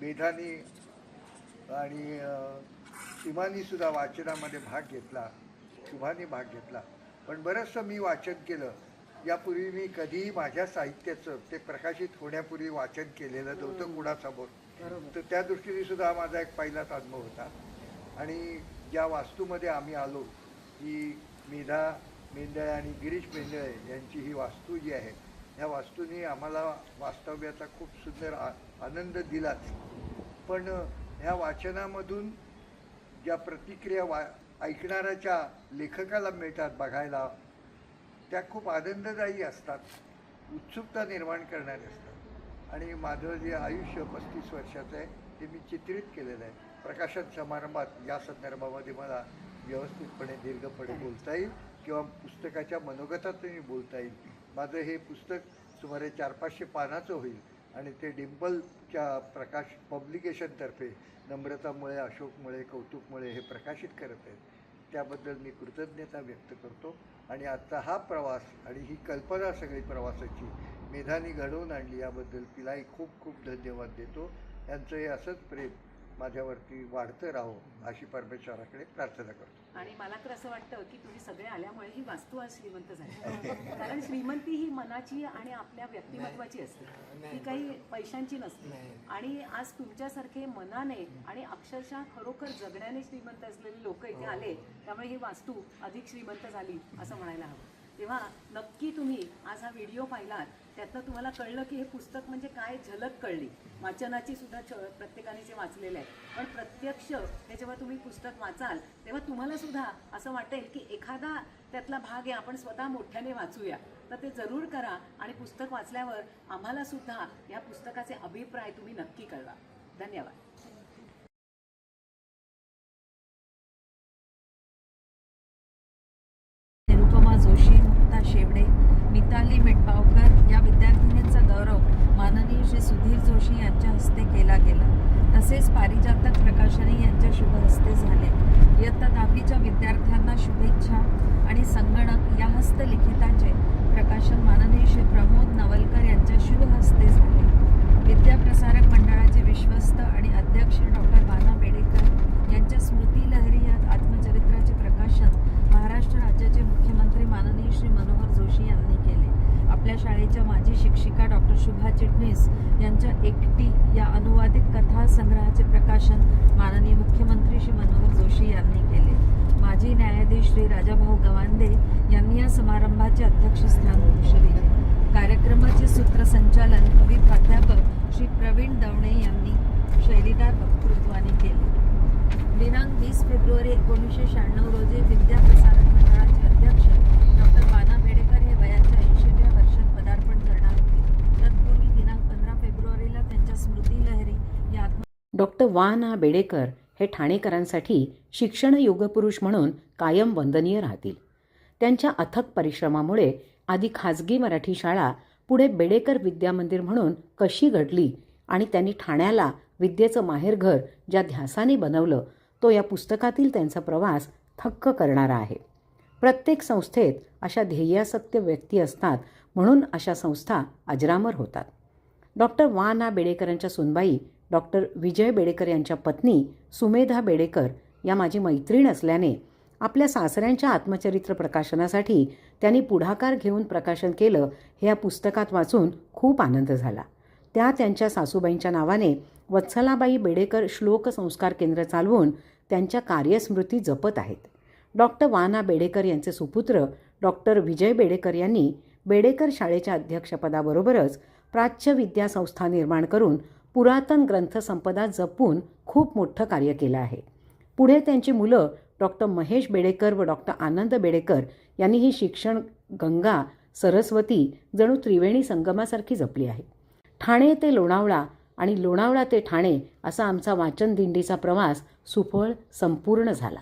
मेधानी आणि सीमानीसुद्धा वाचनामध्ये भाग घेतला, शुभाने भाग घेतला. पण बरंचसं मी वाचन केलं. यापूर्वी मी कधीही माझ्या साहित्याचं ते प्रकाशित होण्यापूर्वी वाचन केलेलं नव्हतं कुणासमोर. तर त्या दृष्टीने सुद्धा माझा एक पहिलाच अनुभव होता. आणि ज्या वास्तूमध्ये आम्ही आलो, की मेधा मेंदळे आणि गिरीश मेंदळे यांची ही वास्तू जी आहे, ह्या वास्तूने आम्हाला वास्तव्याचा खूप सुंदर आनंद दिलाच. पण ह्या वाचनामधून ज्या प्रतिक्रिया ऐकणाऱ्याच्या लेखकाला मिळतात बघायला, त्या खूप आनंददायी असतात, उत्सुकता निर्माण करणारे असतात. आणि माझं जे आयुष्य 35 वर्षाचं आहे ते मी चित्रित केलेलं आहे. प्रकाशन समारंभात या संदर्भामध्ये मला व्यवस्थितपणे दीर्घपणे बोलता येईल किंवा पुस्तकाच्या मनोगतातही बोलता येईल. माझं हे पुस्तक सुमारे 400-500 पानाचं होईल आणि ते डिंपलच्या प्रकाश पब्लिकेशनतर्फे नम्रतामुळे, अशोकमुळे, कौतुकमुळे हे प्रकाशित करत आहेत. त्याबद्दल मी कृतज्ञता व्यक्त करतो. आणि आजचा हा प्रवास आणि ही कल्पना सगळी प्रवासाची मेधानी घडवून आणली, याबद्दल तिलाही खूप खूप धन्यवाद देतो. यांचं हे असंच प्रेम माझ्यावरती वाढतं राहो अशी परमेश्वराकडे प्रार्थना करतो.
आणि मला तर असं वाटतं की तुम्ही सगळे आल्यामुळे ही वास्तू आज श्रीमंत झाली. कारण श्रीमंती ही मनाची आणि आपल्या व्यक्तिमत्वाची असते, ती काही पैशांची नसते. आणि आज तुमच्यासारखे मनाने आणि अक्षरशः खरोखर जगण्याने श्रीमंत असलेले लोक इथे आले, त्यामुळे ही वास्तू अधिक श्रीमंत झाली असं म्हणायला हवं. तेव्हा नक्की तुम्ही आज हा व्हिडिओ पाहिलात, त्यातनं तुम्हाला कळलं की हे पुस्तक म्हणजे काय, झलक कळली. वाचनाची सुद्धा प्रत्येकाने जे वाचलेलं आहे, पण प्रत्यक्ष हे जेव्हा तुम्ही पुस्तक वाचाल तेव्हा तुम्हाला सुद्धा असं वाटेल की एखादा त्यातला भाग आहे आपण स्वतः मोठ्याने वाचूया. तर ते जरूर करा आणि पुस्तक वाचल्यावर आम्हाला सुद्धा या पुस्तकाचे अभिप्राय तुम्ही नक्की कळवा. धन्यवाद.
निरुपमा जोशी, मुक्ता शेवडे, मिताली मेटपावकर या विद्यार्थिनींचा गौरव माननीय श्री सुधीर जोशी यांच्या हस्ते केला गेला. तसेच पारिजातक प्रकाशने यांच्या शुभ हस्ते झाले. इयत्ता 10वीच्या विद्यार्थ्यांना शुभेच्छा आणि संगणक या हस्तलिखिताचे प्रकाशन माननीय श्री प्रमोद नवलकर यांच्या शुभ हस्ते झाले. विद्याप्रसारक मंडळाचे विश्वस्त आणि अध्यक्ष डॉक्टर वाना बेडेकर यांच्या स्मृती लहरी या आत्मचरित्राचे प्रकाशन महाराष्ट्र राज्याचे मुख्यमंत्री माननीय श्री मनोहर जोशी यांनी केले. आपल्या शाळेच्या माजी शिक्षिका डॉक्टर शुभा चिटणीस यांच्या एकटी या अनुवादित कथा संग्रहाचे प्रकाशन माननीय मुख्यमंत्री श्री मनोहर जोशी यांनी केले. माजी न्यायाधीश श्री राजाभाऊ गवांदे यांनी या समारंभाचे अध्यक्षस्थान भूषविले. कार्यक्रमाचे सूत्रसंचालन कवी प्राध्यापक श्री प्रवीण दवणे यांनी शैलीदार वक्तृत्वाने केले. दिनांक 20 फेब्रुवारी 1996 रोजी विद्याप्रसारक मंडळाचे अध्यक्ष डॉक्टर वाना बेडेकर हे वयाच्या 80व्या वर्षात पदार्पण करणार होते. तत्पूर्वी दिनांक 15 फेब्रुवारीला त्यांच्या स्मृती लहरी या
डॉक्टर वाना बेडेकर हे ठाणेकरांसाठी शिक्षण युगपुरुष म्हणून कायम वंदनीय राहतील. त्यांच्या अथक परिश्रमामुळे आधी खाजगी मराठी शाळा पुढे बेडेकर विद्यामंदिर म्हणून कशी घडली आणि त्यांनी ठाण्याला विद्येचं माहेरघर ज्या ध्यासाने बनवलं, तो या पुस्तकातील त्यांचा प्रवास थक्क करणारा आहे. प्रत्येक संस्थेत अशा ध्येयासक्त व्यक्ती असतात, म्हणून अशा संस्था अजरामर होतात. डॉक्टर वाना बेडेकरांच्या सुनबाई डॉक्टर विजय बेडेकर यांच्या पत्नी सुमेधा बेडेकर या माझी मैत्रीण असल्याने आपल्या सासऱ्यांच्या आत्मचरित्र प्रकाशनासाठी त्यांनी पुढाकार घेऊन प्रकाशन केलं हे या पुस्तकात वाचून खूप आनंद झाला. त्या त्यांच्या सासूबाईंच्या नावाने वत्सलाबाई बेडेकर श्लोक संस्कार केंद्र चालवून त्यांच्या कार्यस्मृती जपत आहेत. डॉक्टर वाना बेडेकर यांचे सुपुत्र डॉक्टर विजय बेडेकर यांनी बेडेकर शाळेच्या अध्यक्षपदाबरोबरच प्राच्य विद्या संस्था निर्माण करून पुरातन ग्रंथसंपदा जपून खूप मोठं कार्य केलं आहे. पुढे त्यांची मुलं डॉक्टर महेश बेडेकर व डॉक्टर आनंद बेडेकर यांनी ही शिक्षण गंगा सरस्वती जणू त्रिवेणी संगमासारखी जपली आहे. ठाणे ते लोणावळा आणि लोणावळा ते ठाणे असा आमचा वाचन दिंडीचा प्रवास सुफळ संपूर्ण झाला.